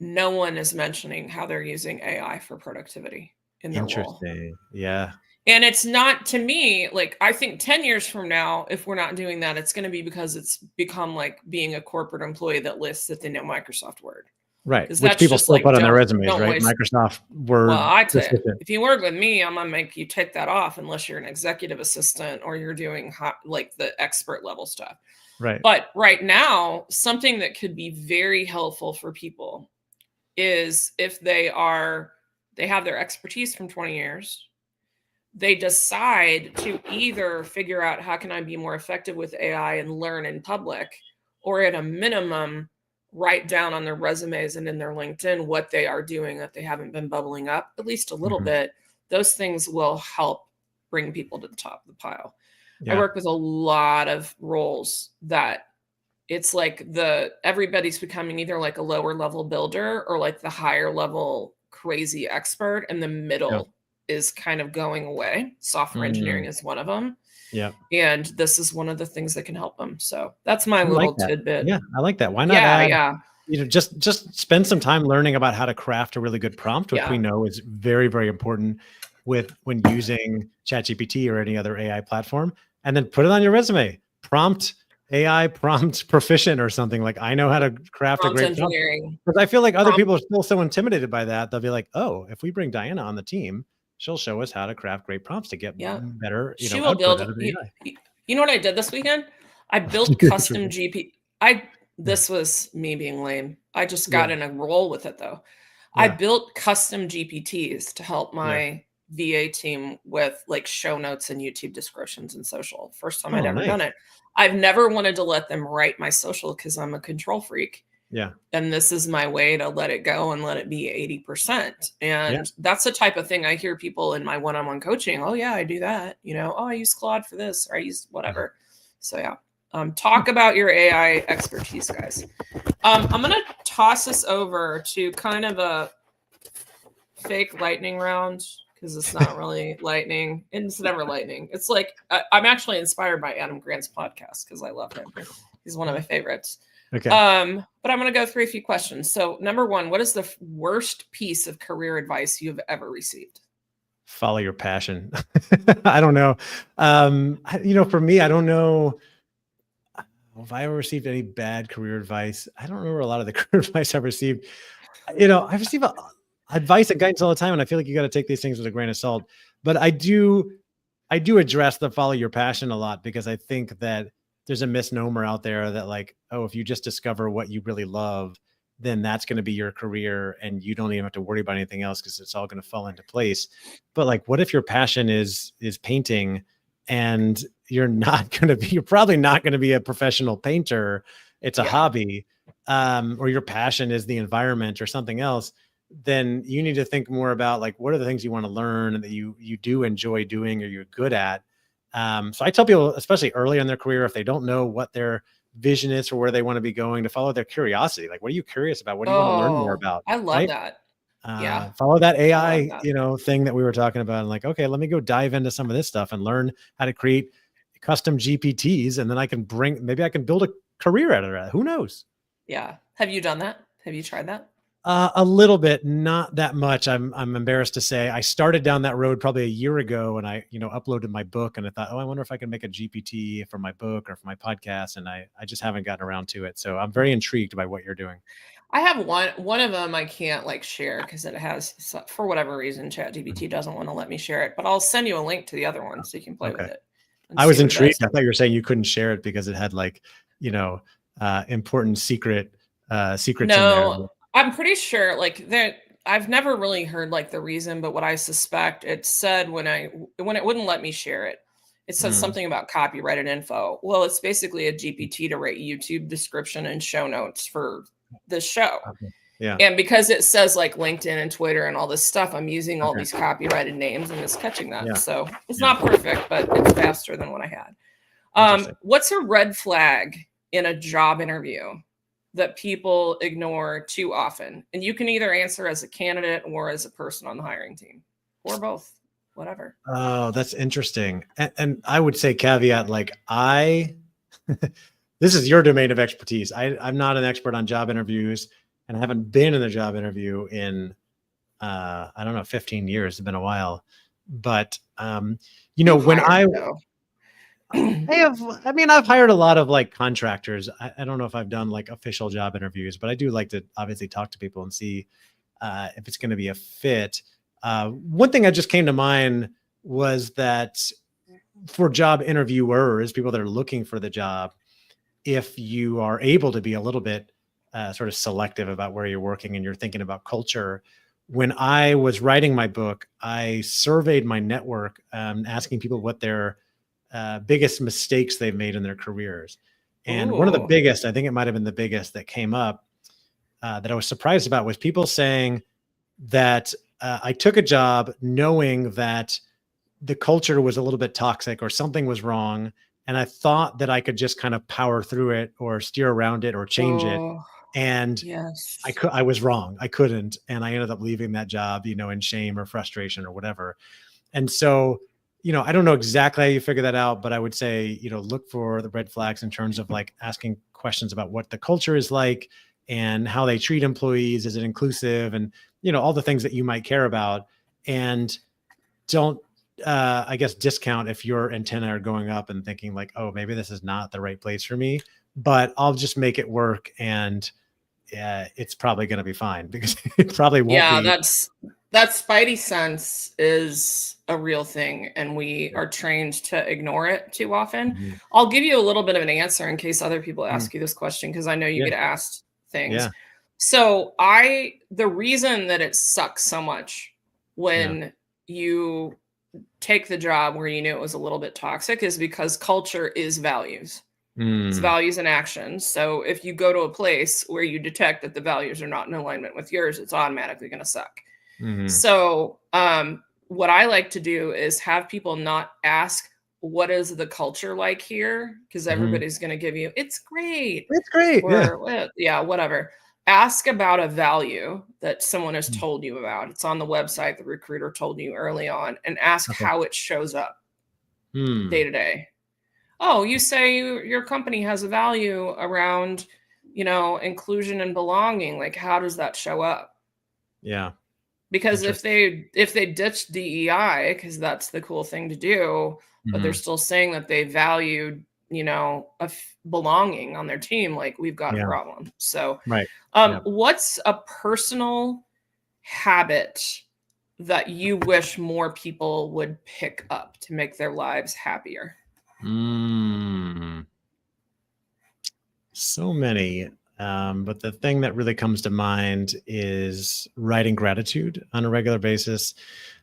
S1: No one is mentioning how they're using AI for productivity in their role.
S2: Yeah.
S1: And it's not, to me, like, I think 10 years from now, if we're not doing that, it's going to be because it's become like being a corporate employee that lists that they know Microsoft Word.
S2: Right. Which people still put on their resumes, right? Microsoft Word.
S1: Well, I tell you, if you work with me, I'm going to make you take that off unless you're an executive assistant or you're doing like the expert level stuff.
S2: Right.
S1: But right now, something that could be very helpful for people is if they have their expertise from 20 years, they decide to either figure out how can I be more effective with AI and learn in public, or at a minimum, write down on their resumes and in their LinkedIn what they are doing that they haven't been bubbling up at least a little bit. Those things will help bring people to the top of the pile. I work with a lot of roles that it's like everybody's becoming either like a lower level builder or like the higher level crazy expert, and the middle is kind of going away. Software engineering is one of them.
S2: Yeah.
S1: And this is one of the things that can help them. So that's my little tidbit.
S2: Yeah, I like that. Why not add, you know, just spend some time learning about how to craft a really good prompt, which we know is very, very important when using ChatGPT or any other AI platform, and then put it on your resume. AI prompt proficient or something. Like, I know how to craft a great prompt. Because I feel like other people are still so intimidated by that. They'll be like, oh, if we bring Diana on the team, she'll show us how to craft great prompts to get better.
S1: She will build. You know what I did this weekend? I built custom GP. This was me being lame. I just got in a roll with it though. I built custom GPTs to help my VA team with like show notes and YouTube descriptions and social. First time I'd ever done it. I've never wanted to let them write my social because I'm a control freak.
S2: Yeah.
S1: And this is my way to let it go and let it be 80%.
S2: Yeah.
S1: And that's the type of thing I hear people in my one-on-one coaching. Oh yeah, I do that. Oh, I use Claude for this, or I use whatever. So yeah. Talk about your AI expertise, guys. I'm going to toss this over to kind of a fake lightning round, because it's not really lightning. It's never lightning. It's like, I'm actually inspired by Adam Grant's podcast because I love him. He's one of my favorites.
S2: Okay.
S1: But I'm going to go through a few questions. So number one, what is the worst piece of career advice you've ever received?
S2: Follow your passion. I don't know. For me, I don't know if I ever received any bad career advice. I don't remember a lot of the career advice I've received. I receive advice and guidance all the time, and I feel like you got to take these things with a grain of salt. But I do address the follow your passion a lot, because I think that there's a misnomer out there that like, oh, if you just discover what you really love, then that's going to be your career and you don't even have to worry about anything else because it's all going to fall into place. But like, what if your passion is painting and you're probably not going to be a professional painter. It's a hobby, or your passion is the environment or something else. Then you need to think more about like, what are the things you want to learn and that you do enjoy doing or you're good at. So I tell people, especially early in their career, if they don't know what their vision is for where they want to be going, to follow their curiosity. Like, what are you curious about? What do you want to learn more about?
S1: I love that. Yeah.
S2: Follow that AI, thing that we were talking about. And like, okay, let me go dive into some of this stuff and learn how to create custom GPTs. And then maybe I can build a career out of that. Who knows?
S1: Yeah. Have you done that? Have you tried that?
S2: A little bit, not that much. I'm embarrassed to say. I started down that road probably a year ago, and I, uploaded my book, and I thought, oh, I wonder if I can make a GPT for my book or for my podcast, and I just haven't gotten around to it. So I'm very intrigued by what you're doing.
S1: I have one of them I can't like share because it has, for whatever reason, ChatGPT doesn't want to let me share it. But I'll send you a link to the other one so you can play with it.
S2: I was intrigued. I thought you were saying you couldn't share it because it had like, important secrets in there.
S1: I'm pretty sure like that. I've never really heard like the reason, but what I suspect it said when it wouldn't let me share it, it says something about copyrighted info. Well, it's basically a GPT to write YouTube description and show notes for the show.
S2: Okay. Yeah.
S1: And because it says like LinkedIn and Twitter and all this stuff, I'm using all these copyrighted names and it's catching that. Yeah. So it's not perfect, but it's faster than what I had. What's a red flag in a job interview that people ignore too often? And you can either answer as a candidate or as a person on the hiring team, or both, whatever.
S2: Oh, that's interesting. And I would say caveat, like this is your domain of expertise. I'm not an expert on job interviews, and I haven't been in a job interview in, I don't know, 15 years. It's been a while, but when I've hired a lot of like contractors. I don't know if I've done like official job interviews, but I do like to obviously talk to people and see if it's going to be a fit. One thing that just came to mind was that for job interviewers, people that are looking for the job, if you are able to be a little bit sort of selective about where you're working and you're thinking about culture. When I was writing my book, I surveyed my network, asking people what their biggest mistakes they've made in their careers. And one of the biggest, I think it might've been the biggest that came up that I was surprised about, was people saying that I took a job knowing that the culture was a little bit toxic or something was wrong. And I thought that I could just kind of power through it or steer around it or change it. And
S1: yes,
S2: I was wrong. I couldn't. And I ended up leaving that job, in shame or frustration or whatever. And so, I don't know exactly how you figure that out, but I would say, look for the red flags in terms of like asking questions about what the culture is like and how they treat employees. Is it inclusive? And, all the things that you might care about. And don't, I guess, discount if your antennae are going up and thinking like, oh, maybe this is not the right place for me, but I'll just make it work. And it's probably going to be fine, because it probably won't be.
S1: Yeah, that spidey sense is a real thing, and we are trained to ignore it too often. Mm-hmm. I'll give you a little bit of an answer in case other people ask you this question, because I know you get asked things. Yeah. So the reason that it sucks so much when you take the job where you knew it was a little bit toxic is because culture is values. It's
S2: Mm.
S1: values and actions. So if you go to a place where you detect that the values are not in alignment with yours, it's automatically going to suck.
S2: Mhm.
S1: So what I like to do is have people not ask, what is the culture like here? Because
S2: Mhm.
S1: everybody's going to give you, it's great,
S2: It's great. Yeah.
S1: or yeah, whatever. Ask about a value that someone has
S2: Mm.
S1: told you about. It's on the website the recruiter told you early on, and ask
S2: Okay.
S1: how it shows up day
S2: Hmm.
S1: to day. Oh, you say your company has a value around, inclusion and belonging. Like, how does that show up?
S2: Yeah.
S1: Because if
S2: Interesting.
S1: they ditch DEI, because that's the cool thing to do, but they're
S2: Mhm.
S1: still saying that they valued, belonging on their team, like, we've got a
S2: Yeah.
S1: problem. So,
S2: Right. Yep.
S1: what's a personal habit that you wish more people would pick up to make their lives happier?
S2: Mm. So many. But the thing that really comes to mind is writing gratitude on a regular basis.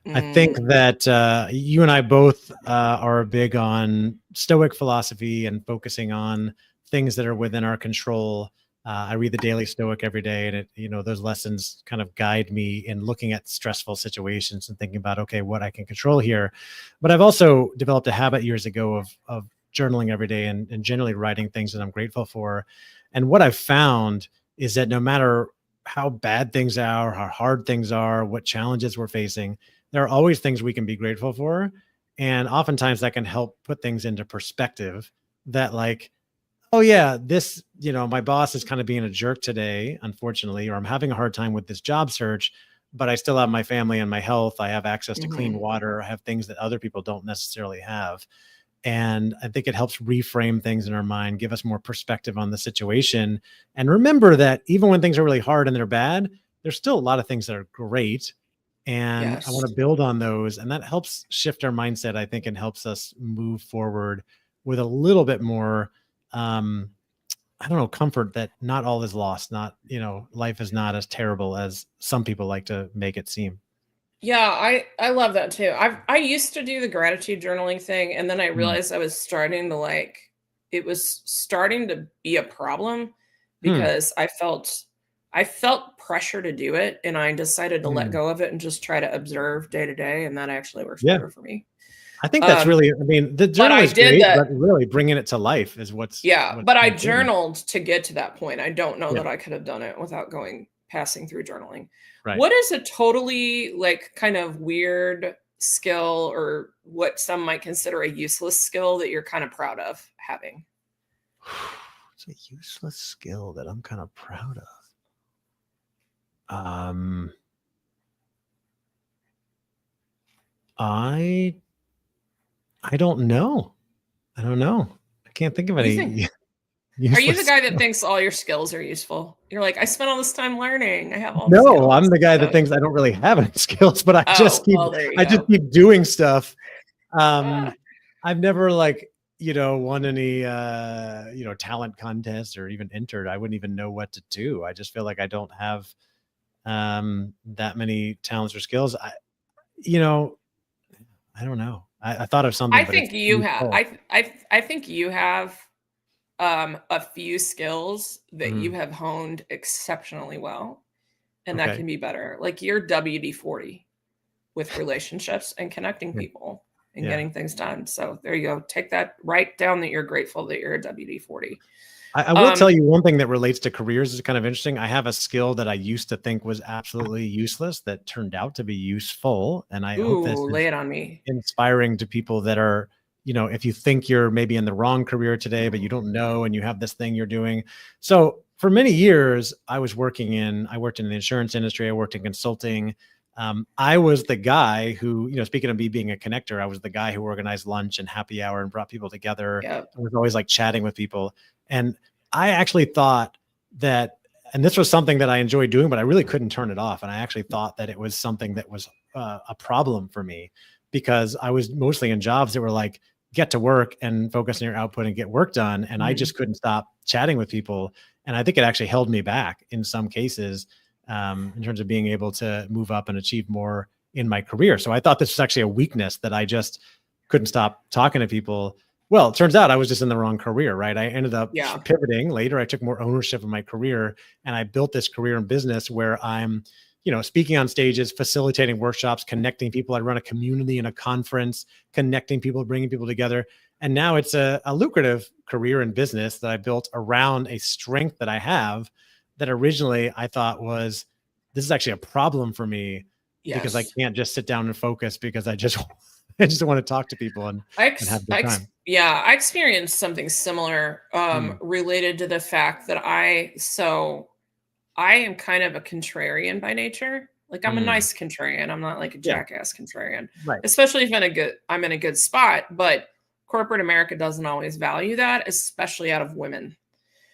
S2: I think
S1: Mm,
S2: that you and I both are big on Stoic philosophy and focusing on things that are within our control. I read the Daily Stoic every day, and those lessons kind of guide me in looking at stressful situations and thinking about, okay, what I can control here. But I've also developed a habit years ago of journaling every day and generally writing things that I'm grateful for. And what I've found is that no matter how bad things are, how hard things are, what challenges we're facing, there are always things we can be grateful for. And oftentimes that can help put things into perspective that, like, oh yeah, this, my boss is kind of being a jerk today, unfortunately, or I'm having a hard time with this job search, but I still have my family and my health. I have access to clean
S1: mhm.
S2: water. I have things that other people don't necessarily have. And I think it helps reframe things in our mind, give us more perspective on the situation. And remember that even when things are really hard and they're bad, there's still a lot of things that are great. And I want
S1: Yes.
S2: to build on those. And that helps shift our mindset, I think, and helps us move forward with a little bit more, um, I don't know, comfort that not all is lost. Not, life is not as terrible as some people like to make it seem.
S1: Yeah, I love that too. I used to do the gratitude journaling thing, and then I
S2: Mm.
S1: realized I was starting to it was starting to be a problem
S2: Hmm.
S1: because I felt pressure to do it, and I decided to let
S2: Hmm.
S1: go of it and just try to observe day to day, and that actually works
S2: Yeah.
S1: better for me.
S2: I think that's
S1: Um,
S2: really, I mean, the
S1: but
S2: journal
S1: I
S2: is
S1: did
S2: great,
S1: that.
S2: but really bringing it to life is
S1: Yeah,
S2: what's
S1: but I
S2: important.
S1: journaled to get to that point. I don't know
S2: Yeah.
S1: that I could have done it without passing through journaling.
S2: Right.
S1: What is a totally, kind of weird skill, or what some might consider a useless skill, that you're kind of proud of having?
S2: It's a useless skill that I'm kind of proud of. Um, I I don't know. I don't know. I can't think of
S1: You think
S2: any
S1: Are you the
S2: useless
S1: guy that
S2: skill.
S1: thinks all your skills are useful? You're like, "I spent all this time learning. I have all the
S2: No, I'm
S1: skills."
S2: the guy that
S1: So,
S2: thinks I don't really have any skills, but
S1: oh, well, there you
S2: I just
S1: go.
S2: keep doing stuff.
S1: Ah,
S2: I've never, like, won any talent contests or even entered. I wouldn't even know what to do. I just feel like I don't have that many talents or skills. You know, I don't know. I thought of
S1: I
S2: something, but it's
S1: think you
S2: too
S1: have
S2: full.
S1: I think you have a few skills that you
S2: Mhm.
S1: have honed exceptionally well, and that
S2: Okay.
S1: can be better. Like, you're WD-40 with relationships and connecting
S2: Yeah.
S1: people and
S2: Yeah.
S1: getting things done. So there you go. Take that, write down that you're grateful that you're a WD-40.
S2: I will tell
S1: Um,
S2: you one thing that relates to careers is kind of interesting. I have a skill that I used to think was absolutely useless that turned out to be useful, and I hope this
S1: ooh, lay
S2: is
S1: it on me.
S2: inspiring to people that are, if you think you're maybe in the wrong career today, but you don't know, and you have this thing you're doing. So for many years, I worked in the insurance industry. I worked in consulting. I was the guy who, speaking of me being a connector, I was the guy who organized lunch and happy hour and brought people together.
S1: Yep.
S2: I was always like chatting with people. And I actually thought that, and this was something that I enjoyed doing, but I really couldn't turn it off. And I actually thought that it was something that was a problem for me, because I was mostly in jobs that were like, get to work and focus on your output and get work done. And I
S1: Mhm.
S2: just couldn't stop chatting with people. And I think it actually held me back in some cases, in terms of being able to move up and achieve more in my career. So I thought this was actually a weakness, that I just couldn't stop talking to people. Well, it turns out I was just in the wrong career, right? I ended up
S1: Yeah.
S2: pivoting later. I took more ownership of my career, and I built this career in business where I'm, speaking on stages, facilitating workshops, connecting people. I run a community and a conference, connecting people, bringing people together. And now it's a lucrative career in business that I built around a strength that I have that originally I thought was, this is actually a problem for me because I
S1: Yes.
S2: can't just sit down and focus because I just want to talk to people and have a good time.
S1: Yeah, I experienced something similar
S2: Mm,
S1: related to the fact that I am kind of a contrarian by nature. Like I'm a
S2: mm.
S1: nice contrarian. I'm not like a
S2: Yeah,
S1: jackass contrarian.
S2: right.
S1: Especially if I'm in a good spot, but corporate America doesn't always value that, especially out of women.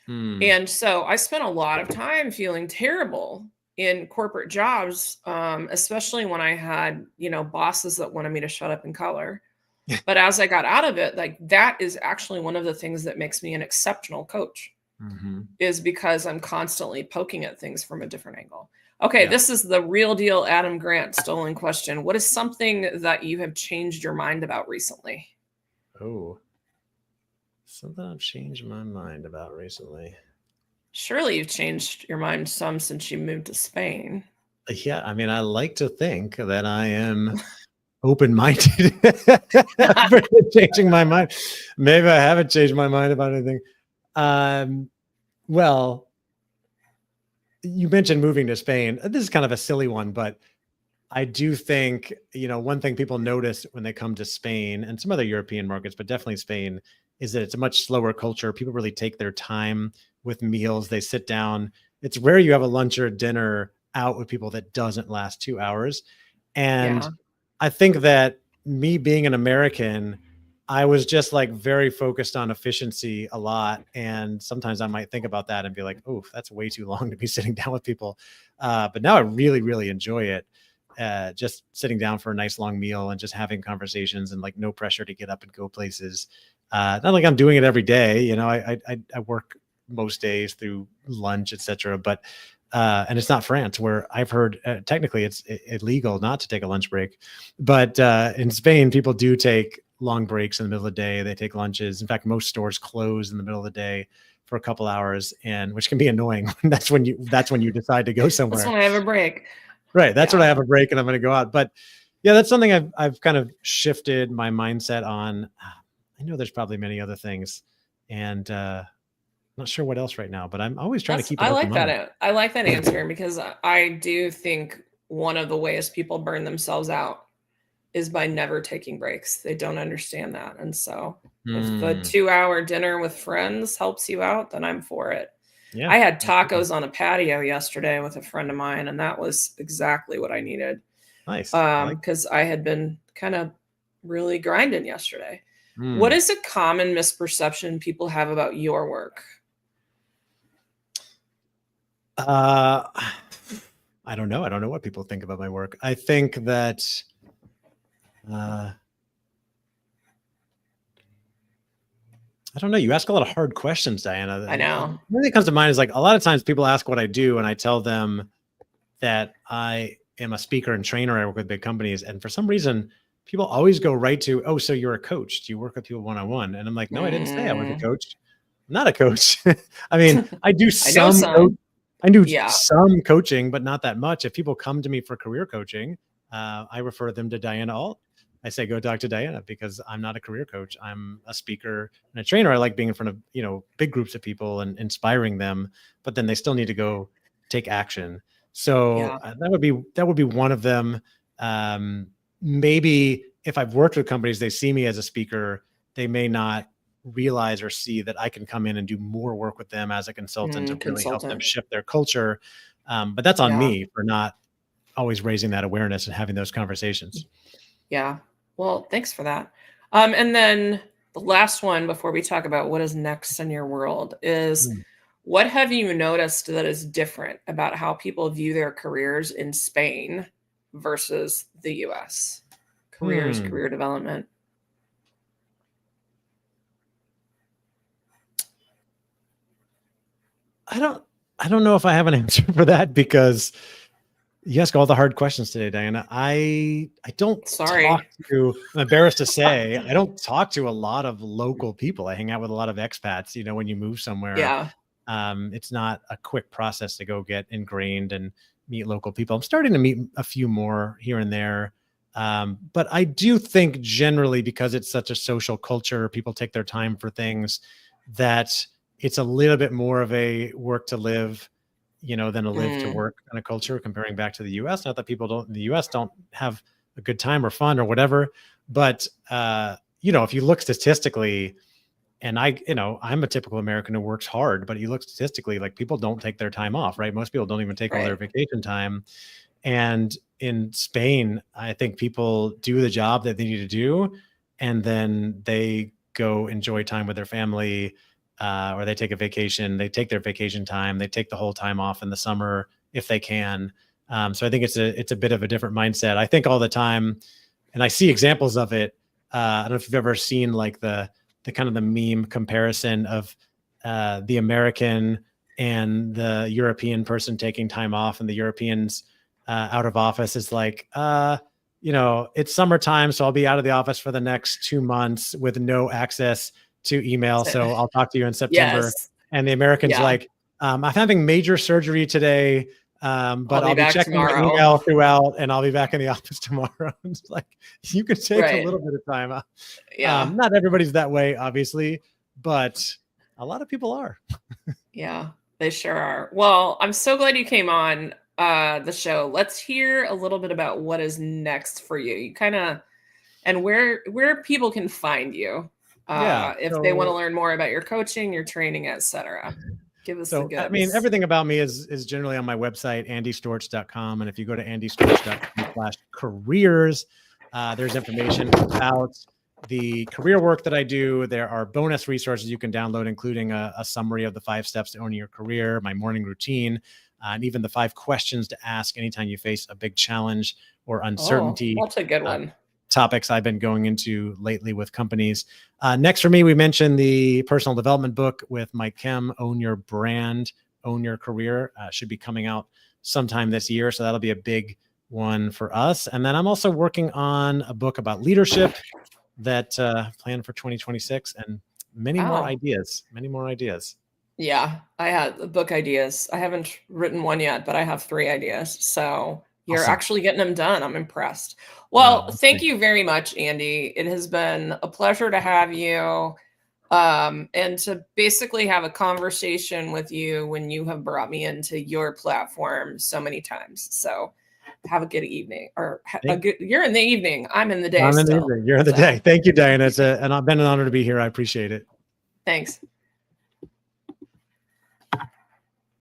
S2: Mm,
S1: And so I spent a lot of time feeling terrible in corporate jobs, especially when I had, bosses that wanted me to shut up and color. But as I got out of it, like that is actually one of the things that makes me an exceptional coach
S2: mhm.
S1: is because I'm constantly poking at things from a different angle. Okay,
S2: Yeah.
S1: this is the real deal Adam Grant stolen question. What is something that you have changed your mind about recently?
S2: Oh, something I've changed my mind about recently.
S1: Surely you've changed your mind some since you moved to Spain.
S2: Yeah, I mean, I like to think that I am open-minded for changing my mind. Maybe I haven't changed my mind about anything. Um, well, you mentioned moving to Spain. This is kind of a silly one, but I do think, one thing people notice when they come to Spain and some other European markets, but definitely Spain, is that it's a much slower culture. People really take their time with meals. They sit down. It's rare you have a lunch or a dinner out with people that doesn't last 2 hours. And
S1: Yeah.
S2: I think that me being an American, I was just like very focused on efficiency a lot. And sometimes I might think about that and be like, oh, that's way too long to be sitting down with people. But now I really, really enjoy it. Just sitting down for a nice long meal and just having conversations and like no pressure to get up and go places. Not like I'm doing it every day. I work most days through lunch, etc. But and it's not France, where I've heard technically it's illegal not to take a lunch break. But in Spain, people do take long breaks in the middle of the day. They take lunches. In fact, most stores close in the middle of the day for a couple hours, and which can be annoying. That's when you decide to go
S1: That's
S2: somewhere.
S1: when I have a break.
S2: Right. That's when
S1: Yeah.
S2: I have a break and I'm going to go out. But yeah, that's something I've kind of shifted my mindset on. I know there's probably many other things, and not sure what else right now, but I'm always trying to keep an
S1: I
S2: open
S1: like
S2: mind.
S1: that. I like that answer because I do think one of the ways people burn themselves out is by never taking breaks. They don't understand that. And so if the
S2: Hmm.
S1: 2-hour dinner with friends helps you out, then I'm for it.
S2: Yeah.
S1: I had
S2: Absolutely.
S1: tacos on a patio yesterday with a friend of mine, and that was exactly what I needed.
S2: Nice. I like.
S1: Because I had been kind of really grinding yesterday. What
S2: Hmm.
S1: is a common misperception people have about your work?
S2: Uh, I don't know. I don't know what people think about my work. I think that uh, I don't know. You ask a lot of hard questions, Diana.
S1: I know.
S2: One thing that comes to mind is like a lot of times people ask what I do, and I tell them that I am a speaker and trainer. I work with big companies. And for some reason, people always go right to, oh, so you're a coach. Do you work with people one-on-one? And I'm like, no, I didn't say I was a
S1: Mm,
S2: coach. I'm not a coach. I mean,
S1: I know some.
S2: I do
S1: Yeah.
S2: some coaching, but not that much. If people come to me for career coaching, I refer them to Diana Alt. I say, go talk to Diana because I'm not a career coach. I'm a speaker and a trainer. I like being in front of, big groups of people and inspiring them, but then they still need to go take action. So
S1: Yeah.
S2: that would be one of them. Maybe if I've worked with companies, they see me as a speaker, they may not realize or see that I can come in and do more work with them as a consultant to really help them
S1: Consultant.
S2: shift their culture. But that's on
S1: Yeah.
S2: me for not always raising that awareness and having those conversations.
S1: Yeah. Well, thanks for that. And then the last one before we talk about what is next in your world is
S2: Mm.
S1: what have you noticed that is different about how people view their careers in Spain versus the US? Careers,
S2: Hmm.
S1: career development.
S2: I don't know if I have an answer for that because You ask all the hard questions today, Diana. I don't talk
S1: Sorry.
S2: to, I'm embarrassed to say, I don't talk to a lot of local people. I hang out with a lot of expats. When you move somewhere,
S1: Yeah.
S2: it's not a quick process to go get ingrained and meet local people. I'm starting to meet a few more here and there. But I do think generally, because it's such a social culture, people take their time for things, that it's a little bit more of a work to live, than a live to
S1: Mm,
S2: work kind of culture, comparing back to the US. Not that people in the US don't have a good time or fun or whatever, but if you look statistically, and I'm a typical American who works hard, but you look statistically, like, people don't take their time off, right? Most people don't even take all their
S1: right.
S2: vacation time. And in Spain, I think people do the job that they need to do, and then they go enjoy time with their family, or they take a vacation. They take their vacation time. They take the whole time off in the summer if they can. So I think it's a bit of a different mindset. I think all the time, and I see examples of it. I don't know if you've ever seen, like, the kind of the meme comparison of the American and the European person taking time off, and the Europeans out of office is like, it's summertime, so I'll be out of the office for the next 2 months with no access to email.
S1: So-
S2: So I'll talk to you in September.
S1: yes.
S2: And the American's
S1: Yeah.
S2: like, I'm having major surgery today,
S1: I'll
S2: but
S1: be
S2: I'll be
S1: back
S2: checking my
S1: tomorrow.
S2: email throughout, and I'll be back in the office tomorrow. It's like, you can take a
S1: Right.
S2: little bit of time off.
S1: Yeah.
S2: Not everybody's that way, obviously, but a lot of people are.
S1: Yeah. They sure are. Well, I'm so glad you came on the show. Let's hear a little bit about what is next for you. You kind of, and where people can find you
S2: Yeah.
S1: if they want to learn more about your coaching, your training, etc. Give us the
S2: So, I mean,
S1: goods.
S2: everything about me is generally on my website, andystorch.com. And if you go to andystorch.com/careers, there's information about the career work that I do. There are bonus resources you can download, including a summary of the 5 steps to owning your career, my morning routine, and even the 5 questions to ask anytime you face a big challenge or
S1: Oh,
S2: uncertainty.
S1: that's a good one.
S2: Topics I've been going into lately with companies. Next for me, we mentioned the personal development book with Mike Kim, Own Your Brand, Own Your Career. Should be coming out sometime this year. So that'll be a big one for us. And then I'm also working on a book about leadership that planned for 2026, and many more
S1: Wow.
S2: ideas.
S1: Yeah, I had book ideas. I haven't written one yet, but I have 3 ideas. So you're
S2: Awesome.
S1: actually getting them done. I'm impressed.
S2: Wow.
S1: Well, thank you very much, Andy. It has been a pleasure to have you and to basically have a conversation with you when you have brought me into your platform so many times. So have a good evening, or you're in the evening. I'm in the day
S2: I'm in the
S1: still.
S2: evening. You're in the
S1: So
S2: day. Thank you, Diana. It's been an honor to be here. I appreciate it.
S1: thanks.